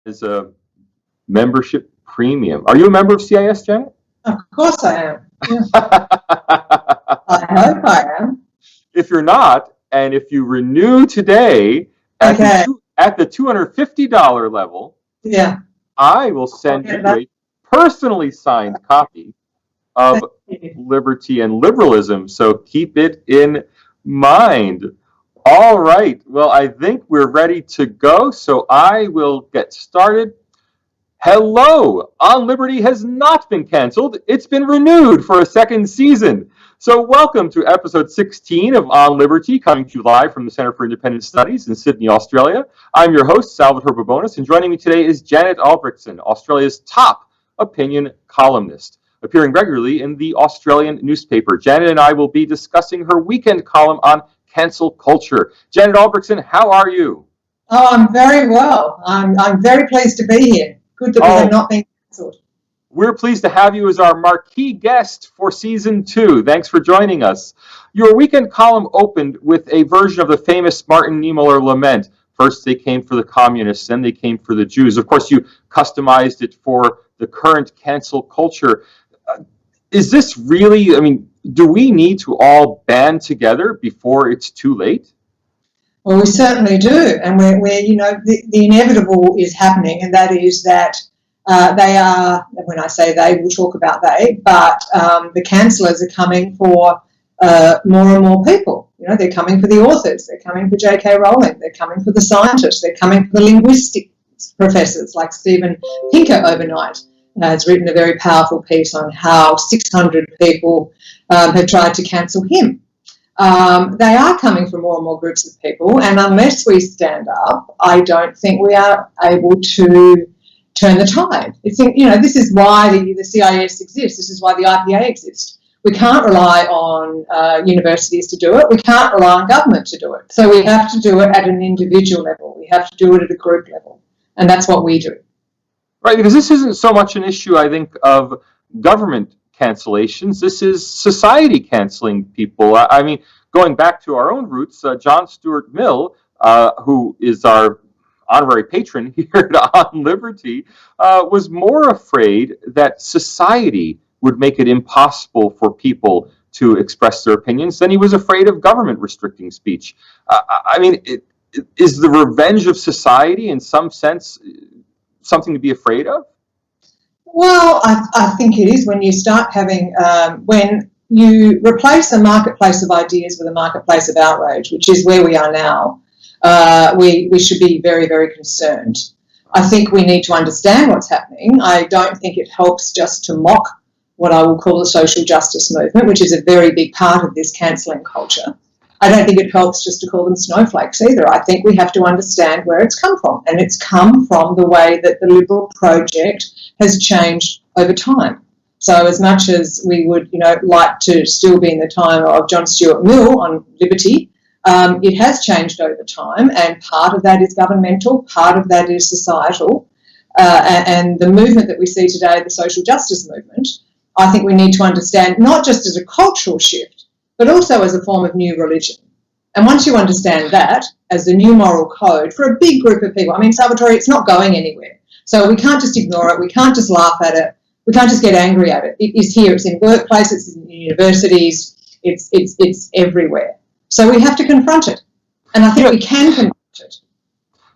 Is a membership premium. Are you a member of CIS, Janet? Of course I am. Yeah. I hope I am. If you're not, and if you renew today at the $250 level, yeah, I will send you a personally signed copy of Liberty and Liberalism. So keep it in mind. All right. Well, I think we're ready to go. So I will get started. Hello! On Liberty has not been canceled. It's been renewed for a second season. So welcome to episode 16 of On Liberty, coming to you live from the Center for Independent Studies in Sydney, Australia. I'm your host, Salvatore Babonis, and joining me today is Janet Albrechtsen, Australia's top opinion columnist, appearing regularly in the Australian newspaper. Janet and I will be discussing her weekend column on cancel culture. Janet Albrechtsen, how are you? Oh, I'm very well. I'm very pleased to be here. Good that we have not been cancelled. We're pleased to have you as our marquee guest for season 2. Thanks for joining us. Your weekend column opened with a version of the famous Martin Niemöller lament. First they came for the communists, then they came for the Jews. Of course, you customized it for the current cancel culture. Is this really, do we need to all band together before it's too late? Well, we certainly do, and we're the inevitable is happening, and that is that they are, when I say they, we'll talk about they, but the cancellers are coming for more and more people. They're coming for the authors, they're coming for J.K. Rowling, they're coming for the scientists, they're coming for the linguistics professors like Steven Pinker overnight. Has written a very powerful piece on how 600 people have tried to cancel him. They are coming from more and more groups of people, and unless we stand up, I don't think we are able to turn the tide. This is why the CIS exists. This is why the IPA exists. We can't rely on universities to do it. We can't rely on government to do it. So we have to do it at an individual level. We have to do it at a group level, and that's what we do. Right, because this isn't so much an issue, I think, of government cancellations. This is society canceling people. Going back to our own roots, John Stuart Mill, who is our honorary patron here at On Liberty, was more afraid that society would make it impossible for people to express their opinions than he was afraid of government restricting speech. Is the revenge of society in some sense something to be afraid of? Well, I think it is when you start having, when you replace a marketplace of ideas with a marketplace of outrage, which is where we are now, we should be very, very concerned. I think we need to understand what's happening. I don't think it helps just to mock what I will call the social justice movement, which is a very big part of this cancelling culture. I don't think it helps just to call them snowflakes either. I think we have to understand where it's come from, and it's come from the way that the Liberal project has changed over time. So as much as we would, like to still be in the time of John Stuart Mill on Liberty, it has changed over time, and part of that is governmental, part of that is societal, and the movement that we see today, the social justice movement, I think we need to understand not just as a cultural shift, but also as a form of new religion. And once you understand that as the new moral code for a big group of people, I mean, Salvatore, it's not going anywhere. So we can't just ignore it. We can't just laugh at it. We can't just get angry at it. It is here. It's in workplaces. It's in universities. It's everywhere. So we have to confront it. And I think we can confront it.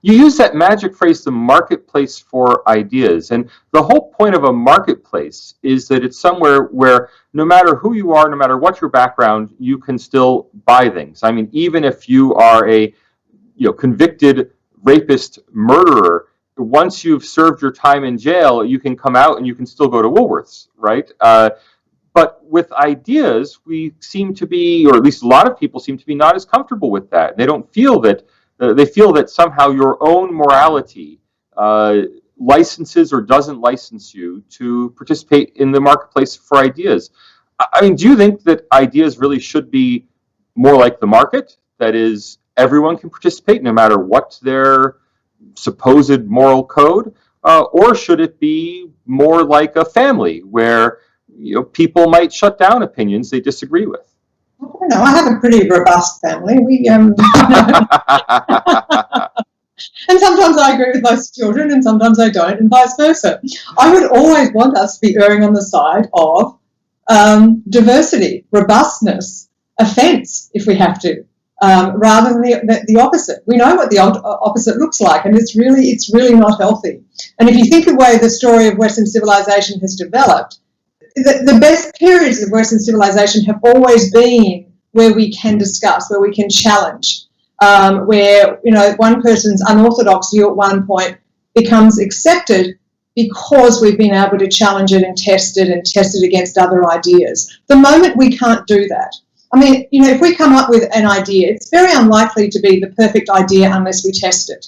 You use that magic phrase, the marketplace for ideas. And the whole point of a marketplace is that it's somewhere where no matter who you are, no matter what your background, you can still buy things. I mean, even if you are a convicted rapist murderer, once you've served your time in jail, you can come out and you can still go to Woolworths, right? But with ideas, we seem to be, or at least a lot of people seem to be, not as comfortable with that. They don't feel that, they feel that somehow your own morality licenses or doesn't license you to participate in the marketplace for ideas. I mean, do you think that ideas really should be more like the market? That is, everyone can participate no matter what their supposed moral code? Or should it be more like a family where people might shut down opinions they disagree with? I don't know. I have a pretty robust family. We and sometimes I agree with most children, and sometimes I don't, and vice versa. I would always want us to be erring on the side of diversity, robustness, offence, if we have to, rather than the opposite. We know what the opposite looks like, and it's really not healthy. And if you think of the way the story of Western civilization has developed, the best periods of Western civilization have always been where we can discuss, where we can challenge, where one person's unorthodox view at one point becomes accepted because we've been able to challenge it and test it against other ideas. The moment we can't do that, I mean, if we come up with an idea, it's very unlikely to be the perfect idea unless we test it.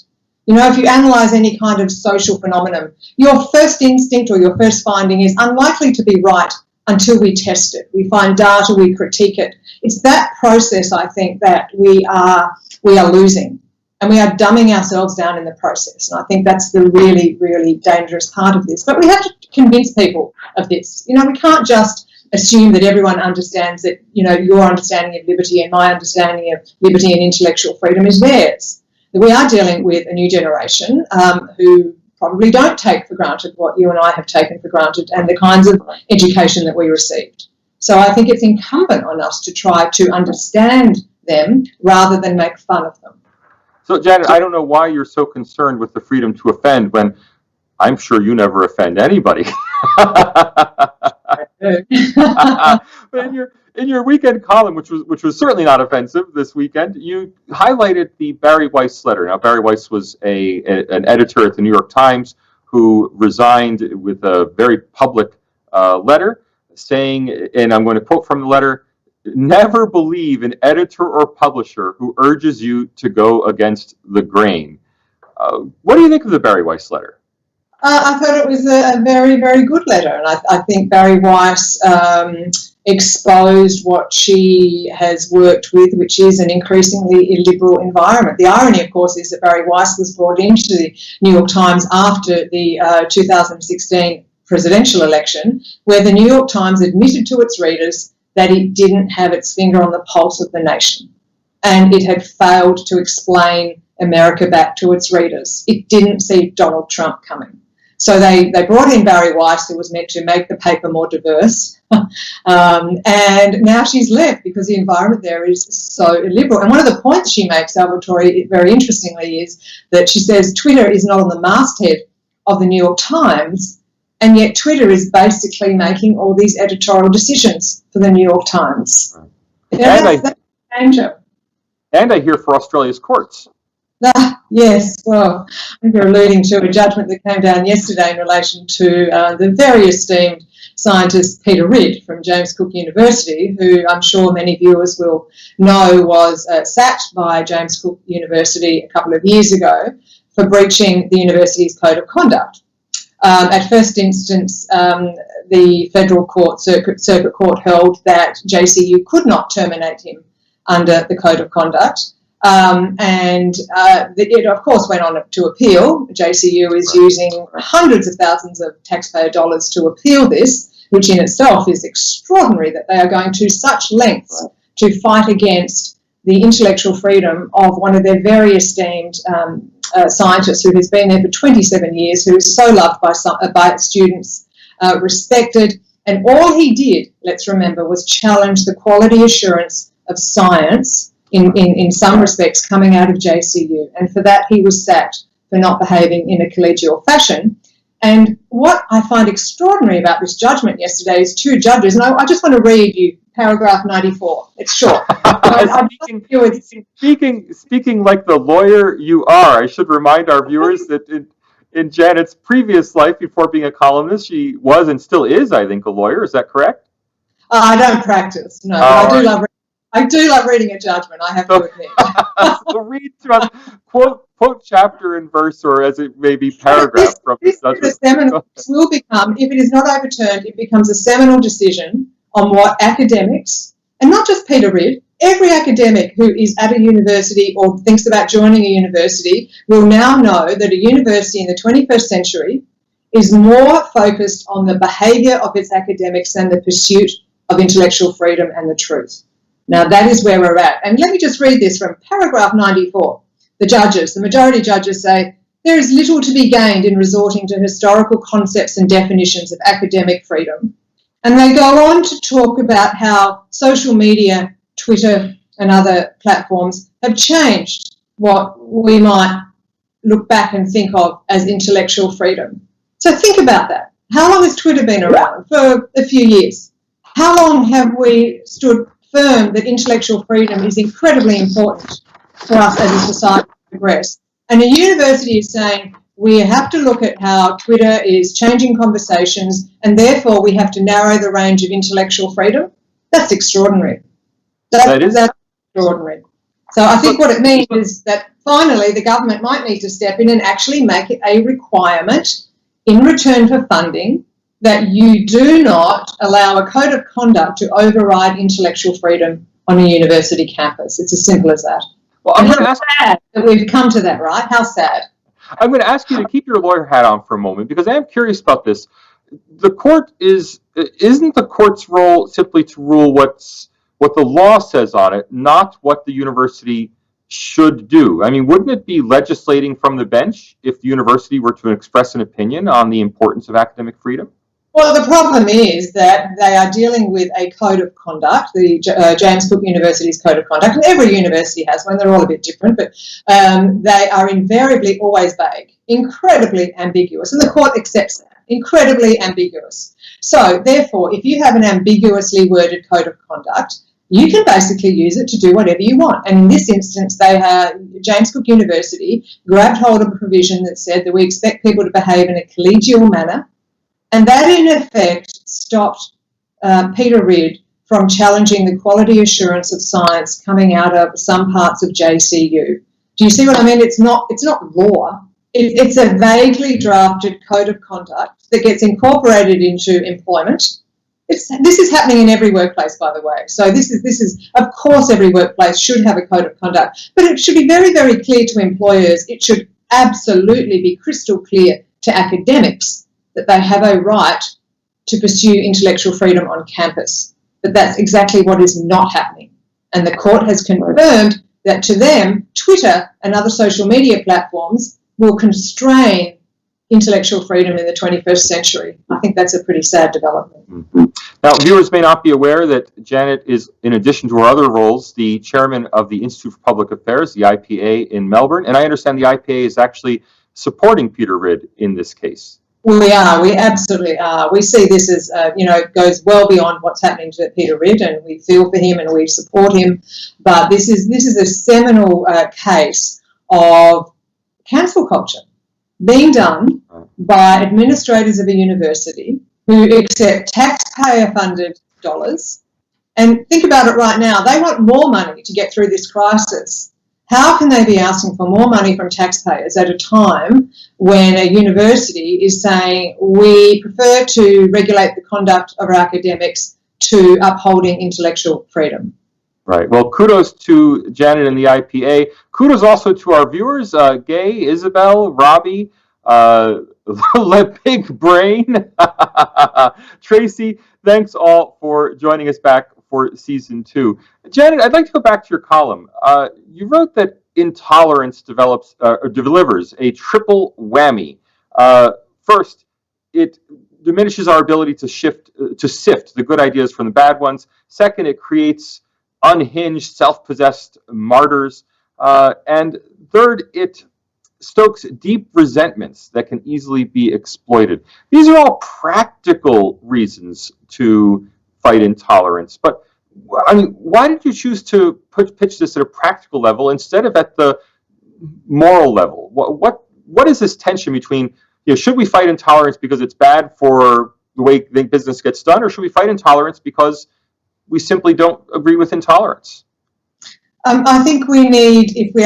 If you analyse any kind of social phenomenon, your first instinct or your first finding is unlikely to be right until we test it. We find data, we critique it. It's that process, I think, that we are losing, and we are dumbing ourselves down in the process. And I think that's the really, really dangerous part of this. But we have to convince people of this. We can't just assume that everyone understands that, your understanding of liberty and my understanding of liberty and intellectual freedom is theirs. We are dealing with a new generation who probably don't take for granted what you and I have taken for granted and the kinds of education that we received. So I think it's incumbent on us to try to understand them rather than make fun of them. So, Janet, I don't know why you're so concerned with the freedom to offend when I'm sure you never offend anybody. I do. But in your weekend column, which was certainly not offensive this weekend, you highlighted the Barry Weiss letter. Now, Barry Weiss was an editor at the New York Times who resigned with a very public letter saying, and I'm going to quote from the letter, "Never believe an editor or publisher who urges you to go against the grain." What do you think of the Barry Weiss letter? I thought it was a very, very good letter, and I think Barry Weiss exposed what she has worked with, which is an increasingly illiberal environment. The irony, of course, is that Barry Weiss was brought into the New York Times after the 2016 presidential election, where the New York Times admitted to its readers that it didn't have its finger on the pulse of the nation, and it had failed to explain America back to its readers. It didn't see Donald Trump coming. So they brought in Barry Weiss, who was meant to make the paper more diverse, and now she's left because the environment there is so illiberal. And one of the points she makes, Salvatore, very interestingly, is that she says Twitter is not on the masthead of the New York Times, and yet Twitter is basically making all these editorial decisions for the New York Times. Right. That's danger. And I hear for Australia's courts. Yes, well, I think you're alluding to a judgment that came down yesterday in relation to the very esteemed scientist Peter Ridd from James Cook University, who I'm sure many viewers will know was sacked by James Cook University a couple of years ago for breaching the university's code of conduct. At first instance, the federal court, circuit court, held that JCU could not terminate him under the code of conduct. It, of course, went on to appeal. JCU is using hundreds of thousands of taxpayer dollars to appeal this, which in itself is extraordinary that they are going to such lengths to fight against the intellectual freedom of one of their very esteemed scientists who has been there for 27 years, who is so loved by students, respected. And all he did, let's remember, was challenge the quality assurance of science in some respects coming out of JCU. And for that, he was sacked for not behaving in a collegial fashion. And what I find extraordinary about this judgment yesterday is two judges, and I just want to read you paragraph 94. It's short. Speaking like the lawyer you are, I should remind our viewers that in Janet's previous life, before being a columnist, she was and still is, I think, a lawyer. Is that correct? I don't practice, no. But I do love reading a judgment, I have to admit. So read to us, quote chapter and verse, or as it may be paragraph from the judgment. This will become, if it is not overturned, it becomes a seminal decision on what academics, and not just Peter Ridd, every academic who is at a university or thinks about joining a university will now know that a university in the 21st century is more focused on the behaviour of its academics than the pursuit of intellectual freedom and the truth. Now, that is where we're at. And let me just read this from paragraph 94. The majority judges say, there is little to be gained in resorting to historical concepts and definitions of academic freedom. And they go on to talk about how social media, Twitter and other platforms have changed what we might look back and think of as intellectual freedom. So think about that. How long has Twitter been around? For a few years. How long have we stood firm that intellectual freedom is incredibly important for us as a society to progress? And a university is saying we have to look at how Twitter is changing conversations and therefore we have to narrow the range of intellectual freedom. That's extraordinary. That's extraordinary. So I think what it means is that finally the government might need to step in and actually make it a requirement in return for funding that you do not allow a code of conduct to override intellectual freedom on a university campus. It's as simple as that. Well, I'm how sad that we've come to that, right? How sad. I'm going to ask you to keep your lawyer hat on for a moment because I am curious about this. The court isn't the court's role simply to rule what the law says on it, not what the university should do. I mean, wouldn't it be legislating from the bench if the university were to express an opinion on the importance of academic freedom? Well, the problem is that they are dealing with a code of conduct, the James Cook University's code of conduct, and every university has one, they're all a bit different, but they are invariably always vague, incredibly ambiguous, and the court accepts that, incredibly ambiguous. So, therefore, if you have an ambiguously worded code of conduct, you can basically use it to do whatever you want. And in this instance, James Cook University grabbed hold of a provision that said that we expect people to behave in a collegial manner, and that, in effect, stopped Peter Ridd from challenging the quality assurance of science coming out of some parts of JCU. Do you see what I mean? It's not law. It's a vaguely drafted code of conduct that gets incorporated into employment. This is happening in every workplace, by the way. So this is, of course, every workplace should have a code of conduct, but it should be very, very clear to employers. It should absolutely be crystal clear to academics that they have a right to pursue intellectual freedom on campus. But that's exactly what is not happening. And the court has confirmed that to them, Twitter and other social media platforms will constrain intellectual freedom in the 21st century. I think that's a pretty sad development. Mm-hmm. Now, viewers may not be aware that Janet is, in addition to her other roles, the chairman of the Institute for Public Affairs, the IPA in Melbourne. And I understand the IPA is actually supporting Peter Ridd in this case. We absolutely are. We see this as, goes well beyond what's happening to Peter Ridd, and we feel for him and we support him. But this is a seminal case of cancel culture being done by administrators of a university who accept taxpayer-funded dollars. And think about it right now. They want more money to get through this crisis. How can they be asking for more money from taxpayers at a time when a university is saying we prefer to regulate the conduct of our academics to upholding intellectual freedom? Right. Well, kudos to Janet and the IPA. Kudos also to our viewers, Gay, Isabel, Robbie, Big Brain, Tracy. Thanks all for joining us back for season 2. Janet, I'd like to go back to your column. You wrote that intolerance delivers a triple whammy. First, it diminishes our ability to sift the good ideas from the bad ones. Second, it creates unhinged, self-possessed martyrs. And third, it stokes deep resentments that can easily be exploited. These are all practical reasons to fight intolerance. But I mean, why did you choose to pitch this at a practical level instead of at the moral level? What is this tension between, should we fight intolerance because it's bad for the way business gets done, or should we fight intolerance because we simply don't agree with intolerance? I think we need, if we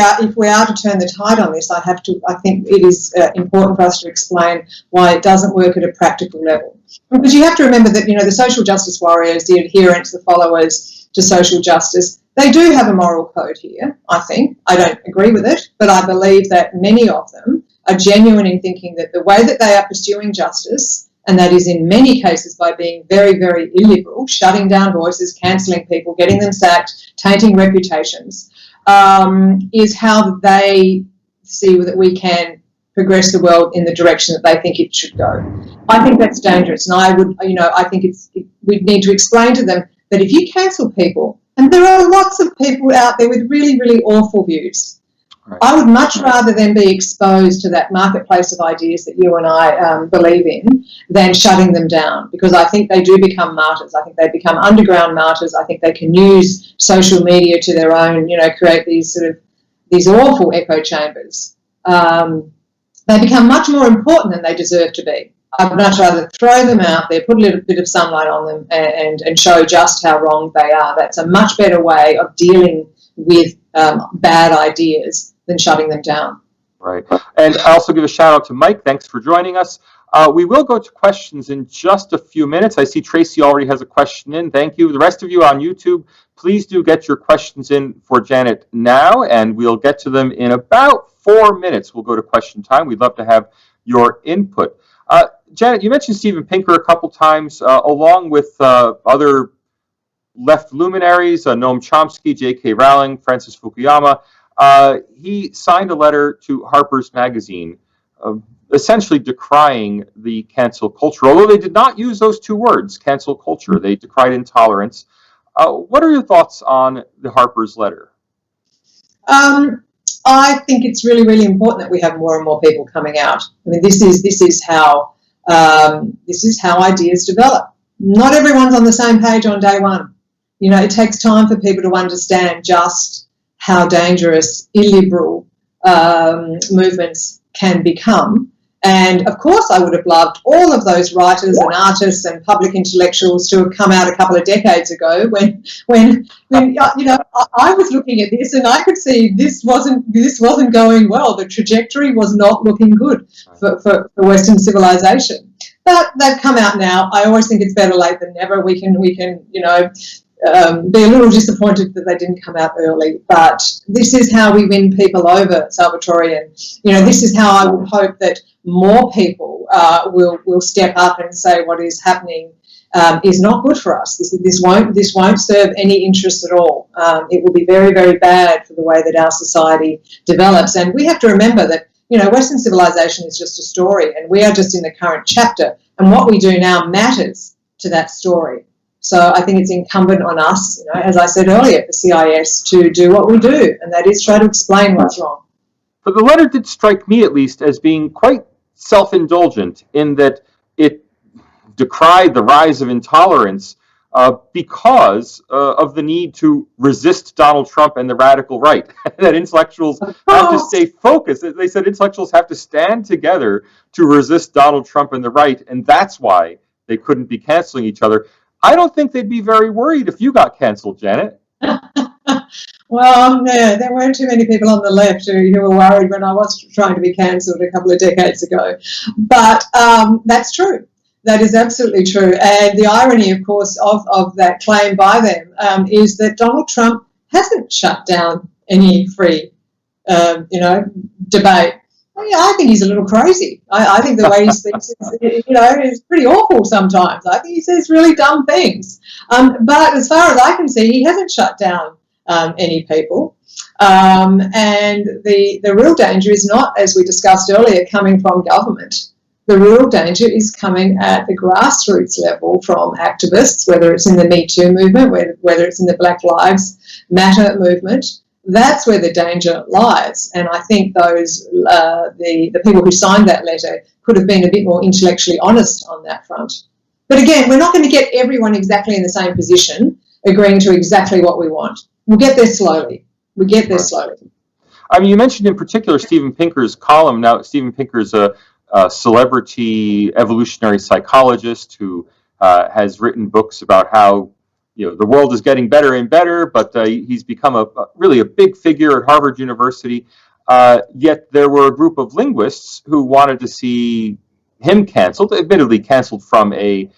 are to turn the tide on this, I think it is important for us to explain why it doesn't work at a practical level. Because you have to remember that, the social justice warriors, the adherents, the followers to social justice, they do have a moral code here, I think. I don't agree with it, but I believe that many of them are genuine in thinking that the way that they are pursuing justice, and that is in many cases by being very, very illiberal, shutting down voices, cancelling people, getting them sacked, tainting reputations, is how they see that we can progress the world in the direction that they think it should go. I think that's dangerous, and I think we need to explain to them that if you cancel people, and there are lots of people out there with really, really awful views, right, I would much rather them be exposed to that marketplace of ideas that you and I believe in than shutting them down, because I think they do become martyrs. I think they become underground martyrs. I think they can use social media to their own, create these awful echo chambers. They become much more important than they deserve to be. I would much rather throw them out there, put a little bit of sunlight on them and show just how wrong they are. That's a much better way of dealing with bad ideas than shutting them down. Right. And I also give a shout out to Mike. Thanks for joining us. We will go to questions in just a few minutes. I see Tracy already has a question in. Thank you. The rest of you on YouTube, please do get your questions in for Janet now, and we'll get to them in about 4 minutes. We'll go to question time. We'd love to have your input. Janet, you mentioned Steven Pinker a couple times, along with other left luminaries, Noam Chomsky, J.K. Rowling, Francis Fukuyama. He signed a letter to Harper's Magazine, essentially decrying the cancel culture, although they did not use those two words, cancel culture. They decried intolerance. What are your thoughts on the Harper's letter? I think it's really, really important that we have more and more people coming out. I mean, this is how ideas develop. Not everyone's on the same page on day one. It takes time for people to understand just how dangerous illiberal movements can become. And of course, I would have loved all of those writers and artists and public intellectuals to have come out a couple of decades ago when I was looking at this and I could see this wasn't going well. The trajectory was not looking good for Western civilization. But they've come out now. I always think it's better late than never. We can be a little disappointed that they didn't come out early, but this is how we win people over, Salvatore. And this is how I would hope that more people will step up and say what is happening is not good for us. This won't serve any interest at all. It will be very, very bad for the way that our society develops. And we have to remember that Western civilization is just a story, and we are just in the current chapter. And what we do now matters to that story. So I think it's incumbent on us, as I said earlier, at the CIS, to do what we do, and that is try to explain what's wrong. But the letter did strike me, at least, as being quite self-indulgent in that it decried the rise of intolerance because of the need to resist Donald Trump and the radical right, that intellectuals have to stay focused. They said intellectuals have to stand together to resist Donald Trump and the right, and that's why they couldn't be canceling each other. I don't think they'd be very worried if you got canceled, Janet. Well, no, there weren't too many people on the left who were worried when I was trying to be cancelled a couple of decades ago. But that's true. That is absolutely true. And the irony, of course, of that claim by them is that Donald Trump hasn't shut down any free, debate. Yeah, I think he's a little crazy. I think the way he speaks is pretty awful sometimes. I think he says really dumb things. But as far as I can see, he hasn't shut down any people. And the real danger is not, as we discussed earlier, coming from government. The real danger is coming at the grassroots level from activists, whether it's in the Me Too movement, whether it's in the Black Lives Matter movement. That's where the danger lies, and I think those the people who signed that letter could have been a bit more intellectually honest on that front. But again, we're not going to get everyone exactly in the same position, agreeing to exactly what we want. We'll get there slowly. We get there slowly. I mean, you mentioned in particular Steven Pinker's column. Now, Steven Pinker's a celebrity evolutionary psychologist who has written books about how the world is getting better and better, but he's become really a big figure at Harvard University. Yet there were a group of linguists who wanted to see him canceled, admittedly canceled from a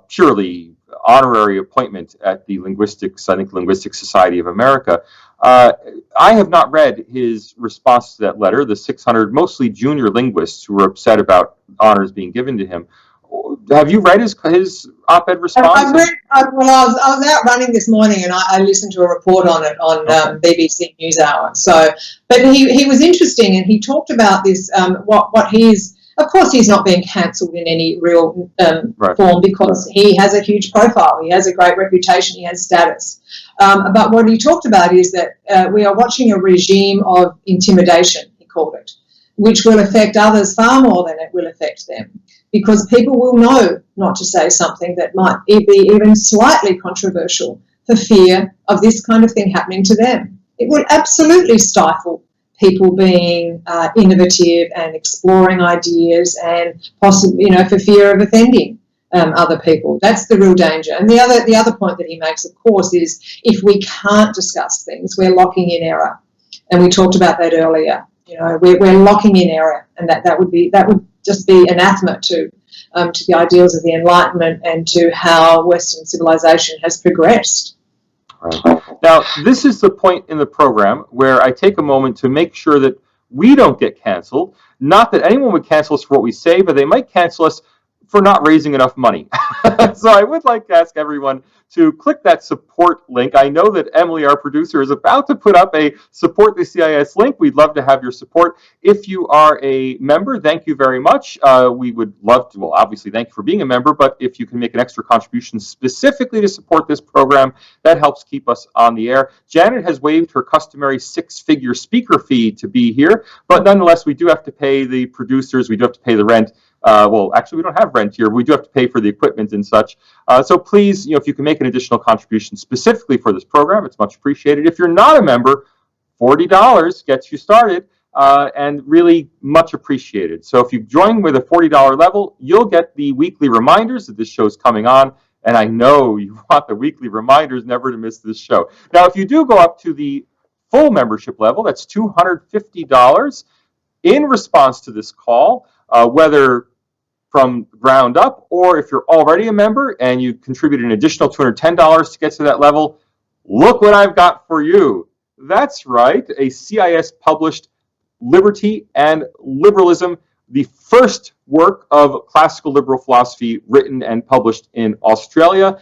purely honorary appointment at the Linguistic Society of America. I have not read his response to that letter. The 600 mostly junior linguists who were upset about honors being given to him. Have you read his op-ed response? I was out running this morning, and I listened to a report on it on BBC NewsHour. So, but he was interesting, and he talked about this. What he's, of course, he's not being cancelled in any real form because he has a huge profile, he has a great reputation, he has status. But what he talked about is that we are watching a regime of intimidation, he called it, which will affect others far more than it will affect them. Because people will know not to say something that might be even slightly controversial for fear of this kind of thing happening to them. It will absolutely stifle people being innovative and exploring ideas, and possibly, for fear of offending other people. That's the real danger. And the other point that he makes, of course, is if we can't discuss things, we're locking in error. And we talked about that earlier. We're locking in error, and that would just be anathema to the ideals of the Enlightenment and to how Western civilization has progressed. Right. Now, this is the point in the program where I take a moment to make sure that we don't get canceled. Not that anyone would cancel us for what we say, but they might cancel us for not raising enough money. So I would like to ask everyone to click that support link. I know that Emily, our producer, is about to put up a support the CIS link. We'd love to have your support. If you are a member, thank you very much. We would love to, well, obviously, thank you for being a member, but if you can make an extra contribution specifically to support this program, that helps keep us on the air. Janet has waived her customary 6-figure speaker fee to be here, but nonetheless, we do have to pay the producers, we do have to pay the rent. Well, actually, we don't have rent here. We do have to pay for the equipment and such. So please, if you can make an additional contribution specifically for this program, it's much appreciated. If you're not a member, $40 gets you started and really much appreciated. So if you join with a $40 level, you'll get the weekly reminders that this show's coming on. And I know you want the weekly reminders never to miss this show. Now, if you do go up to the full membership level, that's $250 in response to this call, whether from ground up, or if you're already a member and you contribute an additional $210 to get to that level, look what I've got for you. That's right, a CIS published Liberty and Liberalism, the first work of classical liberal philosophy written and published in Australia,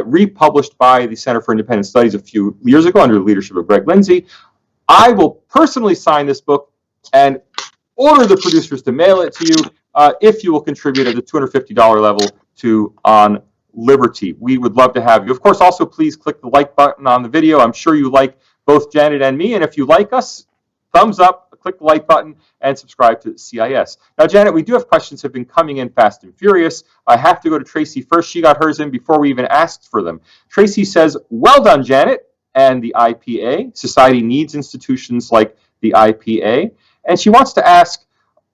republished by the Center for Independent Studies a few years ago under the leadership of Greg Lindsay. I will personally sign this book and order the producers to mail it to you if you will contribute at the $250 level to On Liberty. We would love to have you. Of course, also please click the like button on the video. I'm sure you like both Janet and me, and if you like us, thumbs up, click the like button, and subscribe to CIS. Now, Janet, we do have questions that have been coming in fast and furious. I have to go to Tracy first. She got hers in before we even asked for them. Tracy says, well done, Janet and the IPA. Society needs institutions like the IPA. And she wants to ask,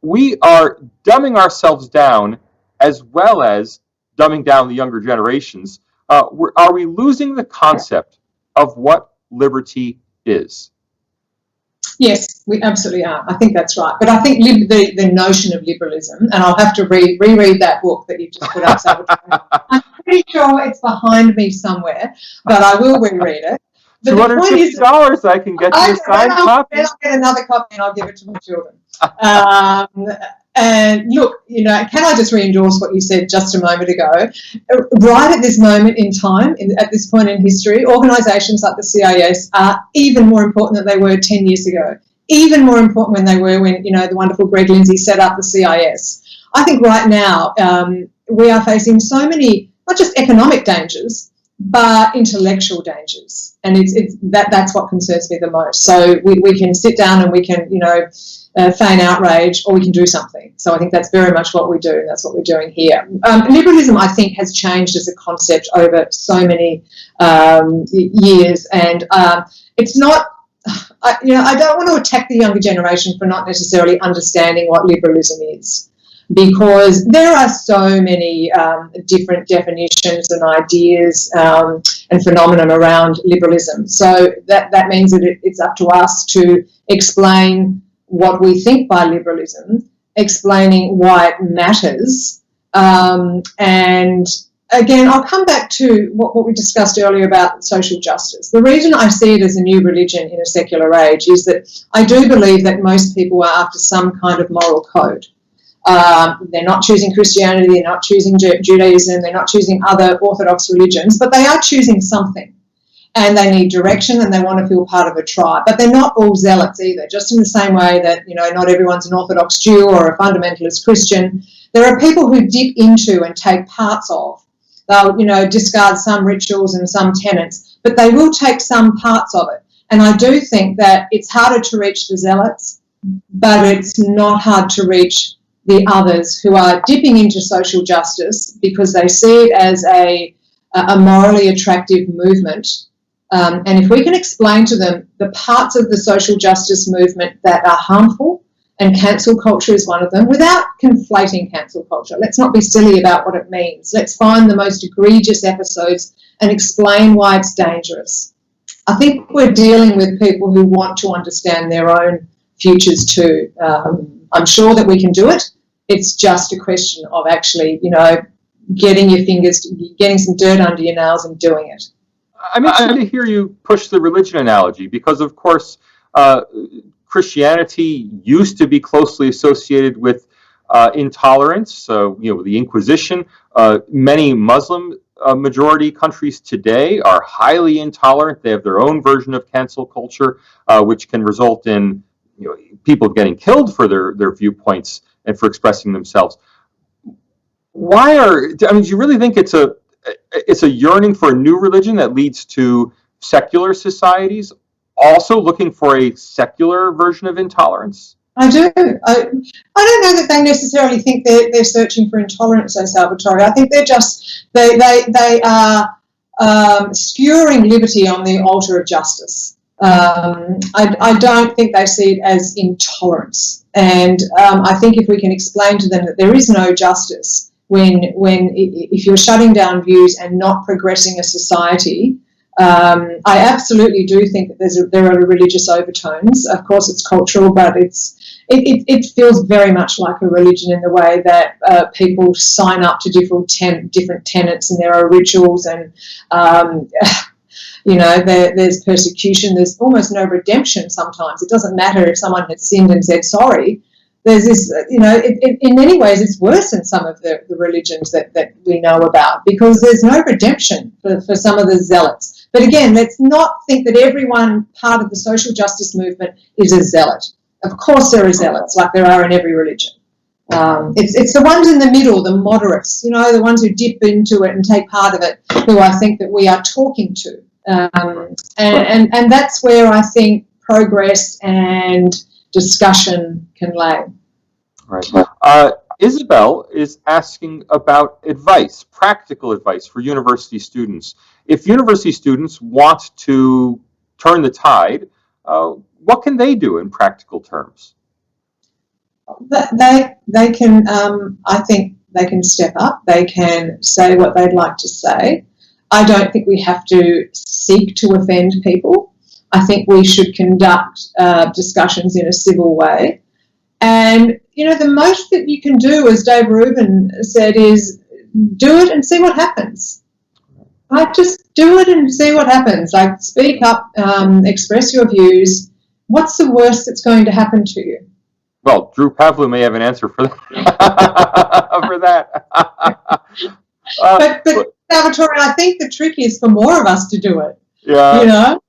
we are dumbing ourselves down as well as dumbing down the younger generations. Are we losing the concept of what liberty is? Yes, we absolutely are. I think that's right. But I think the notion of liberalism, and I'll have to reread that book that you just put up. I'm pretty sure it's behind me somewhere, but I will reread it. $250 I can get you a signed copy. I'll get another copy and I'll give it to my children. And look, can I just re-endorse what you said just a moment ago? Right at this moment in time, at this point in history, organisations like the CIS are even more important than they were 10 years ago, even more important when they were when, the wonderful Greg Lindsay set up the CIS. I think right now we are facing so many, not just economic dangers, but intellectual dangers. And that's what concerns me the most. So we can sit down and we can, feign outrage, or we can do something. So I think that's very much what we do, and that's what we're doing here. Liberalism, I think, has changed as a concept over so many years, and it's not. I don't want to attack the younger generation for not necessarily understanding what liberalism is, because there are so many different definitions and ideas and phenomenon around liberalism. So that means that it's up to us to explain what we think by liberalism, explaining why it matters. And again, I'll come back to what we discussed earlier about social justice. The reason I see it as a new religion in a secular age is that I do believe that most people are after some kind of moral code. They're not choosing Christianity, they're not choosing Judaism, they're not choosing other orthodox religions, but they are choosing something. And they need direction and they want to feel part of a tribe. But they're not all zealots either, just in the same way that, not everyone's an Orthodox Jew or a fundamentalist Christian. There are people who dip into and take parts of. They'll, discard some rituals and some tenets, but they will take some parts of it. And I do think that it's harder to reach the zealots, but it's not hard to reach the others who are dipping into social justice because they see it as a morally attractive movement. And if we can explain to them the parts of the social justice movement that are harmful, and cancel culture is one of them, without conflating cancel culture. Let's not be silly about what it means. Let's find the most egregious episodes and explain why it's dangerous. I think we're dealing with people who want to understand their own futures too. I'm sure that we can do it. It's just a question of actually, getting some dirt under your nails and doing it. I'm interested to hear you push the religion analogy because, of course, Christianity used to be closely associated with intolerance. So, the Inquisition. Many Muslim majority countries today are highly intolerant. They have their own version of cancel culture, which can result in people getting killed for their viewpoints and for expressing themselves. Do you really think it's a yearning for a new religion that leads to secular societies also looking for a secular version of intolerance? I do. I don't know that they necessarily think they're searching for intolerance, though, Salvatore. I think they're just they are skewering liberty on the altar of justice. I don't think they see it as intolerance, and I think if we can explain to them that there is no justice if you're shutting down views and not progressing a society. I absolutely do think that there are religious overtones. Of course, it's cultural, but it feels very much like a religion in the way that people sign up to different tenets, and there are rituals, and there's persecution. There's almost no redemption. Sometimes it doesn't matter if someone had sinned and said sorry. There's this, in many ways, it's worse than some of the religions that we know about, because there's no redemption for some of the zealots. But again, let's not think that everyone part of the social justice movement is a zealot. Of course there are zealots, like there are in every religion. It's the ones in the middle, the moderates, the ones who dip into it and take part of it, who I think that we are talking to. And that's where I think progress and discussion can lay. Right. Isabel is asking about advice, practical advice for university students. If university students want to turn the tide, what can they do in practical terms? They can, I think they can step up. They can say what they'd like to say. I don't think we have to seek to offend people. I think we should conduct discussions in a civil way. And, the most that you can do, as Dave Rubin said, is do it and see what happens. Like, just do it and see what happens. Like, speak up, express your views. What's the worst that's going to happen to you? Well, Drew Pavlou may have an answer for that. For that. But Salvatore, I think the trick is for more of us to do it. Yeah. You know,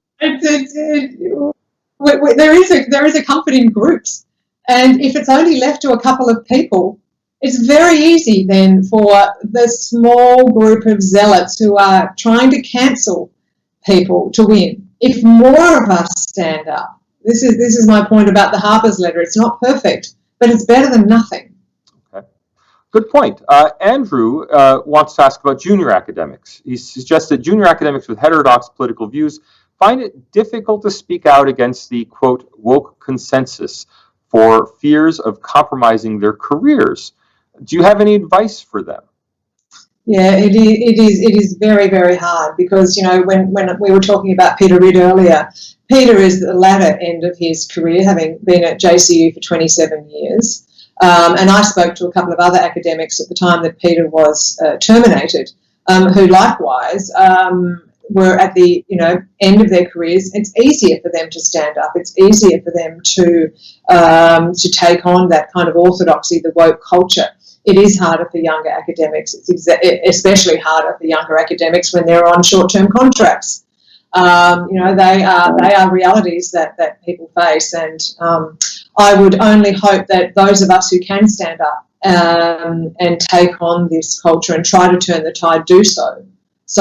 there is a comfort in groups, and if it's only left to a couple of people, it's very easy then for the small group of zealots who are trying to cancel people to win. If more of us stand up, this is my point about the Harper's letter. It's not perfect, but it's better than nothing. Okay. Good point. Andrew wants to ask about junior academics. He suggests that junior academics with heterodox political views find it difficult to speak out against the, quote, woke consensus for fears of compromising their careers. Do you have any advice for them? Yeah, it is very, very hard because, you know, when we were talking about Peter Ridd earlier, Peter is at the latter end of his career, having been at JCU for 27 years. And I spoke to a couple of other academics at the time that Peter was terminated, who likewise were at the end of their careers. It's easier for them to stand up. It's easier for them to take on that kind of orthodoxy, the woke culture. It is harder for younger academics. It's especially harder for younger academics when they're on short-term contracts. They are realities that people face, and I would only hope that those of us who can stand up and take on this culture and try to turn the tide do so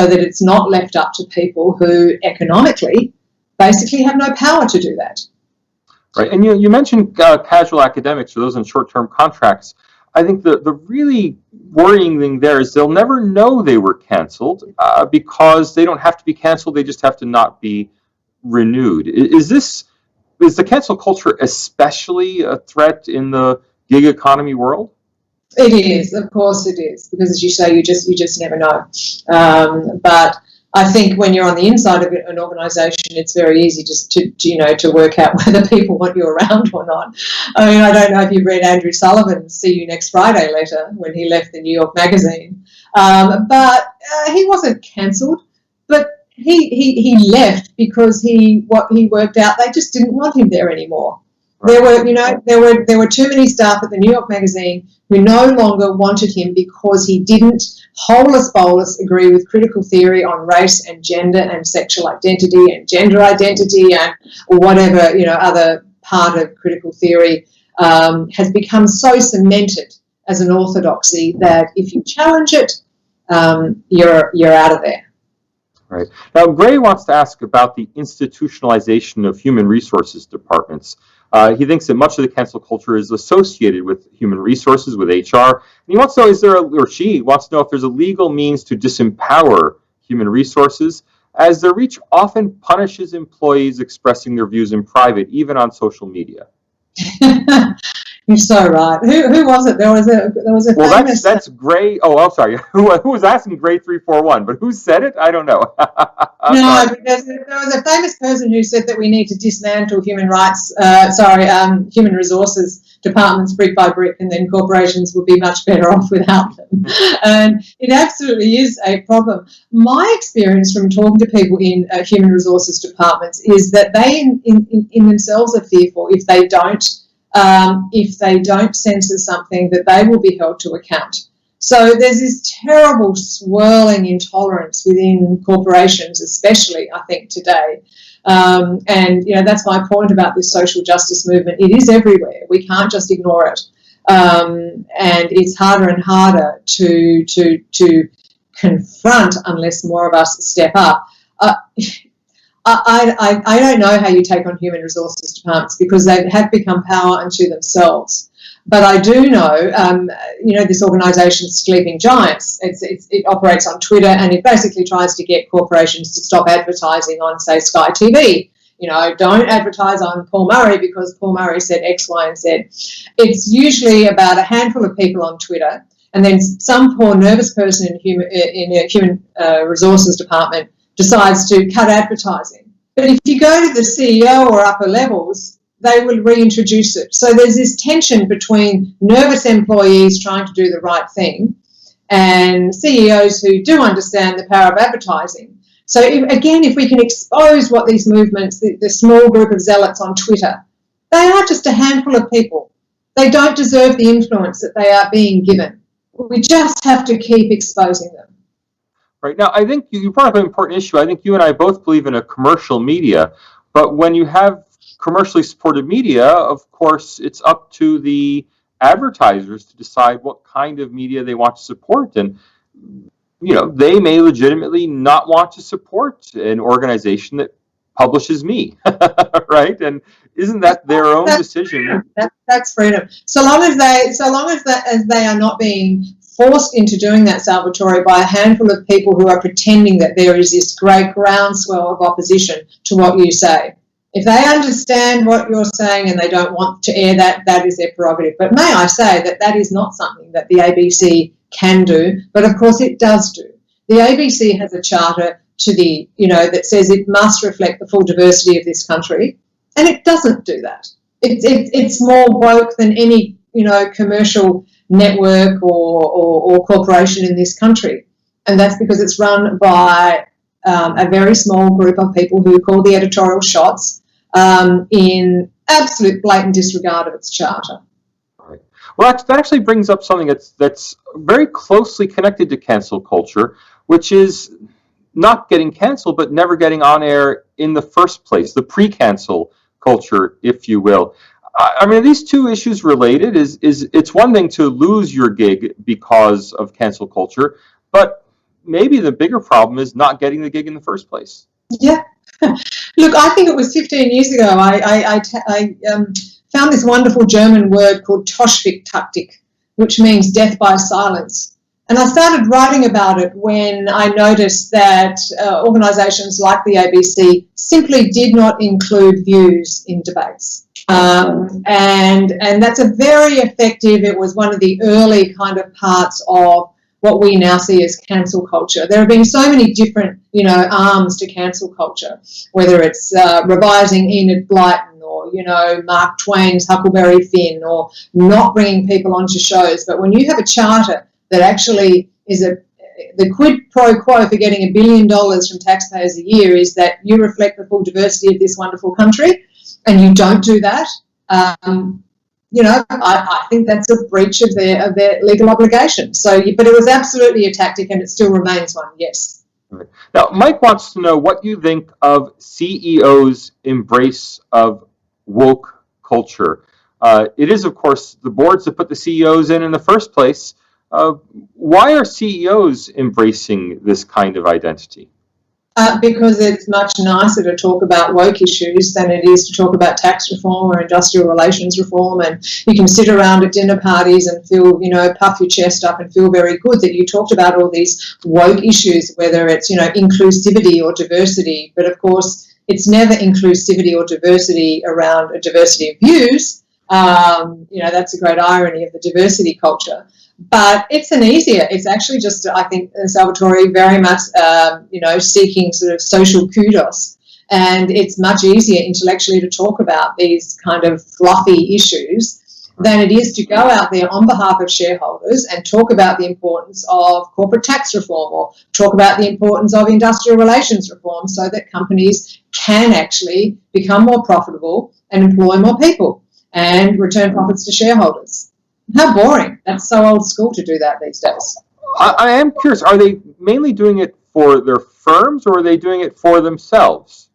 that it's not left up to people who economically basically have no power to do that. Right, and you mentioned casual academics or those on short-term contracts. I think the really worrying thing there is they'll never know they were canceled because they don't have to be canceled. They just have to not be renewed. Is the cancel culture especially a threat in the gig economy world? It is, of course it is, because as you say, you just never know. But I think when you're on the inside of an organisation, it's very easy just to work out whether people want you around or not. I mean, I don't know if you've read Andrew Sullivan's "See You Next Friday" letter when he left the New York Magazine, but he wasn't cancelled, but he left because what he worked out they just didn't want him there anymore. There were too many staff at the New York Magazine who no longer wanted him because he didn't holus bolus agree with critical theory on race and gender and sexual identity and gender identity and whatever other part of critical theory has become so cemented as an orthodoxy that if you challenge it, you're out of there. Right. Now, Gray wants to ask about the institutionalization of human resources departments. He thinks that much of the cancel culture is associated with human resources, with HR. And he wants to know, she wants to know if there's a legal means to disempower human resources, as their reach often punishes employees expressing their views in private, even on social media. You're so right. Who was it? There was a well, famous... that's Gray. Oh, I'm sorry. Who was asking Gray 341? But who said it? I don't know. No, because there was a famous person who said that we need to dismantle human resources departments brick by brick, and then corporations would be much better off without them. And it absolutely is a problem. My experience from talking to people in human resources departments is that they in themselves are fearful if they don't censor something that they will be held to account. So there's this terrible swirling intolerance within corporations, especially, I think, today. And that's my point about this social justice movement. It is everywhere. We can't just ignore it. And it's harder and harder to confront unless more of us step up. I don't know how you take on human resources departments because they have become power unto themselves. But I do know, this organisation, Sleeping Giants, it operates on Twitter, and it basically tries to get corporations to stop advertising on, say, Sky TV. Don't advertise on Paul Murray because Paul Murray said X, Y, and Z. It's usually about a handful of people on Twitter, and then some poor nervous person in a human resources department decides to cut advertising. But if you go to the CEO or upper levels, they will reintroduce it. So there's this tension between nervous employees trying to do the right thing and CEOs who do understand the power of advertising. So if we can expose what these movements, the small group of zealots on Twitter, they are just a handful of people. They don't deserve the influence that they are being given. We just have to keep exposing them. Right. Now, I think you brought up an important issue. I think you and I both believe in a commercial media, but when you have commercially supported media, of course, it's up to the advertisers to decide what kind of media they want to support. And, they may legitimately not want to support an organization that publishes me, right? And isn't that their own decision? That's freedom. So long as they are not being forced into doing that, Salvatore, by a handful of people who are pretending that there is this great groundswell of opposition to what you say. If they understand what you're saying and they don't want to air that, that is their prerogative. But may I say that is not something that the ABC can do, but of course it does do. The ABC has a charter that says it must reflect the full diversity of this country, and it doesn't do that. It's more woke than any commercial network or corporation in this country, and that's because it's run by a very small group of people who call the editorial shots in absolute blatant disregard of its charter. Right. Well, that actually brings up something that's very closely connected to cancel culture, which is not getting canceled, but never getting on air in the first place, the pre-cancel culture, if you will. I mean, are these two issues related? It's one thing to lose your gig because of cancel culture, but maybe the bigger problem is not getting the gig in the first place. Yeah. Look, I think it was 15 years ago I found this wonderful German word called Totschweigstaktik, which means death by silence. And I started writing about it when I noticed that organisations like the ABC simply did not include views in debates. And that's a very effective, it was one of the early kind of parts of what we now see as cancel culture. There have been so many different, arms to cancel culture, whether it's revising Enid Blyton or, Mark Twain's Huckleberry Finn, or not bringing people onto shows. But when you have a charter that actually is the quid pro quo for getting $1 billion from taxpayers a year is that you reflect the full diversity of this wonderful country, and you don't do that, I think that's a breach of their legal obligation. So, but it was absolutely a tactic, and it still remains one. Yes. Now, Mike wants to know what you think of CEOs' embrace of woke culture. It is, of course, the boards that put the CEOs in the first place. Why are CEOs embracing this kind of identity? Because it's much nicer to talk about woke issues than it is to talk about tax reform or industrial relations reform, and you can sit around at dinner parties and feel, puff your chest up and feel very good that you talked about all these woke issues, whether it's, inclusivity or diversity. But of course, it's never inclusivity or diversity around a diversity of views. That's a great irony of the diversity culture. But it's actually just, I think, Salvatore, very much, seeking sort of social kudos. And it's much easier intellectually to talk about these kind of fluffy issues than it is to go out there on behalf of shareholders and talk about the importance of corporate tax reform or talk about the importance of industrial relations reform so that companies can actually become more profitable and employ more people and return profits to shareholders. How boring. That's so old school to do that these days. I am curious, are they mainly doing it for their firms or are they doing it for themselves?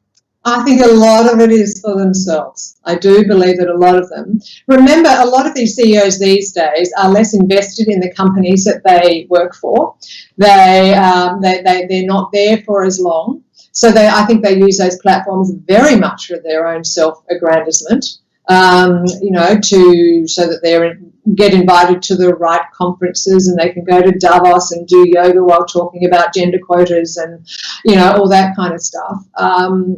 I think a lot of it is for themselves. I do believe that a lot of them. Remember, a lot of these CEOs these days are less invested in the companies that they work for. They're not there for as long. So I think they use those platforms very much for their own self-aggrandizement. So that they get invited to the right conferences and they can go to Davos and do yoga while talking about gender quotas and, all that kind of stuff.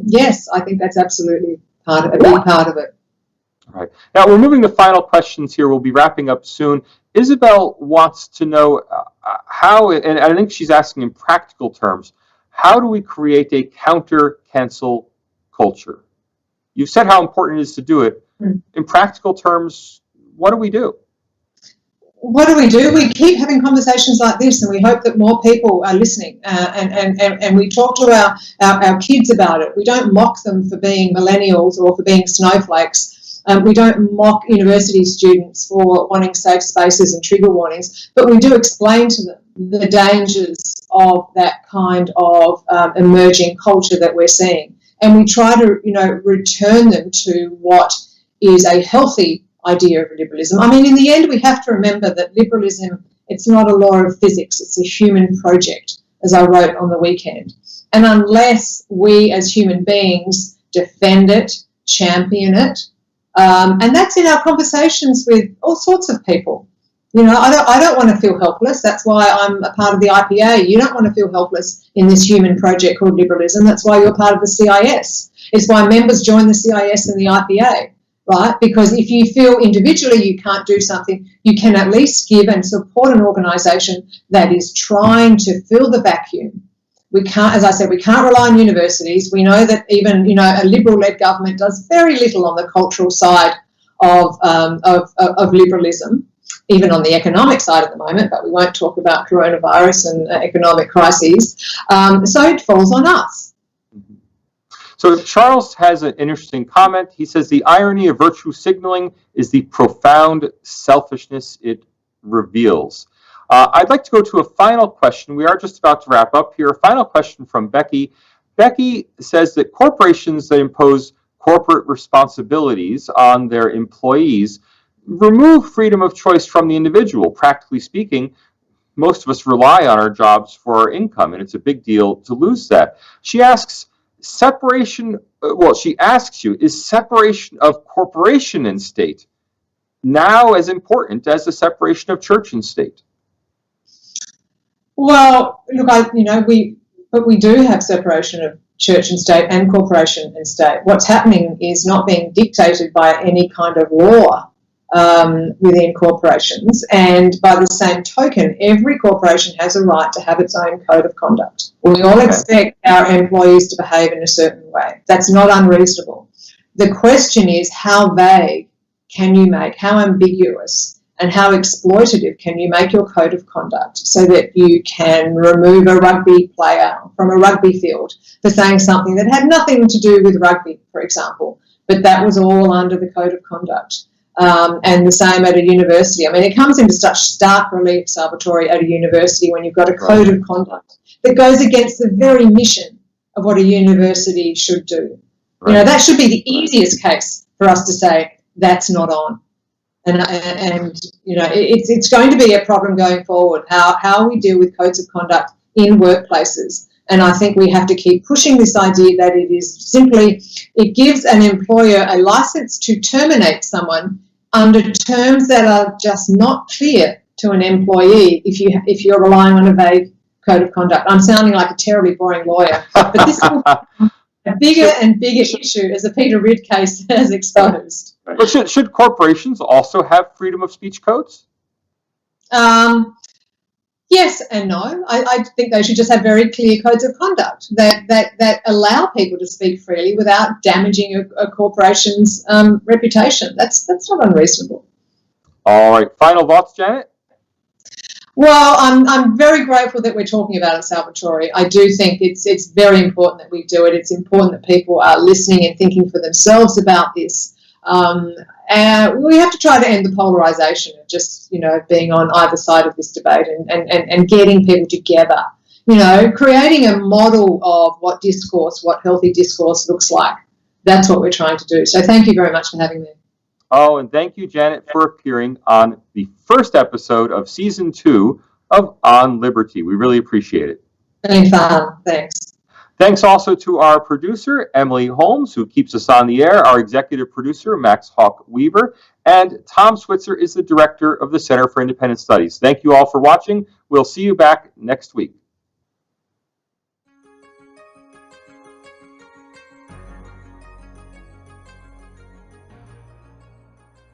Yes, I think that's absolutely a big part of it. All right. Now, we're moving to final questions here. We'll be wrapping up soon. Isabel wants to know how, and I think she's asking in practical terms, how do we create a counter-cancel culture? You've said how important it is to do it. In practical terms, what do we do? what do? We keep having conversations like this, and we hope that more people are listening, and we talk to our kids about it. We don't mock them for being millennials or for being snowflakes. We don't mock university students for wanting safe spaces and trigger warnings, but we do explain to them the dangers of that kind of emerging culture that we're seeing. And we try to, return them to what is a healthy idea of liberalism. I mean, in the end, we have to remember that liberalism, it's not a law of physics, it's a human project, as I wrote on the weekend. And unless we as human beings defend it, champion it, and that's in our conversations with all sorts of people. I don't want to feel helpless. That's why I'm a part of the IPA. You don't want to feel helpless in this human project called liberalism. That's why you're part of the CIS. It's why members join the CIS and the IPA. Right? Because if you feel individually you can't do something, you can at least give and support an organisation that is trying to fill the vacuum. We can't, as I said, we can't rely on universities. We know that even, a Liberal-led government does very little on the cultural side of liberalism, even on the economic side at the moment, but we won't talk about coronavirus and economic crises. So it falls on us. So Charles has an interesting comment. He says the irony of virtue signaling is the profound selfishness it reveals. I'd like to go to a final question. We are just about to wrap up here. A final question from Becky. Becky says that corporations that impose corporate responsibilities on their employees remove freedom of choice from the individual. Practically speaking, most of us rely on our jobs for our income, and it's a big deal to lose that. She asks, she asks you, is separation of corporation and state now as important as the separation of church and state? Well, look, we do have separation of church and state and corporation and state. What's happening is not being dictated by any kind of law within corporations, and by the same token, every corporation has a right to have its own code of conduct. We all expect our employees to behave in a certain way. That's not unreasonable. The question is, how vague can you make, how ambiguous and how exploitative can you make your code of conduct so that you can remove a rugby player from a rugby field for saying something that had nothing to do with rugby, for example, but that was all under the code of conduct. And the same at a university. I mean, it comes into such stark relief, Salvatore, at a university when you've got a code of conduct that goes against the very mission of what a university should do. Right. That should be the easiest case for us to say that's not on. And it's going to be a problem going forward, how we deal with codes of conduct in workplaces. And I think we have to keep pushing this idea that it gives an employer a license to terminate someone under terms that are just not clear to an employee if you're relying on a vague code of conduct. I'm sounding like a terribly boring lawyer, but this is a bigger and bigger issue, as the Peter Ridd case has exposed. But should corporations also have freedom of speech codes? Yes and no. I think they should just have very clear codes of conduct that allow people to speak freely without damaging a corporation's reputation. That's not unreasonable. All right. Final thoughts, Janet? Well, I'm very grateful that we're talking about it, Salvatore. I do think it's very important that we do it. It's important that people are listening and thinking for themselves about this. And we have to try to end the polarisation of just, being on either side of this debate and getting people together, creating a model of what healthy discourse looks like. That's what we're trying to do. So thank you very much for having me. Oh, and thank you, Janet, for appearing on the first episode of Season 2 of On Liberty. We really appreciate it. Been fun. Thanks. Thanks also to our producer, Emily Holmes, who keeps us on the air, our executive producer, Max Hawk-Weaver, and Tom Switzer is the director of the Center for Independent Studies. Thank you all for watching. We'll see you back next week.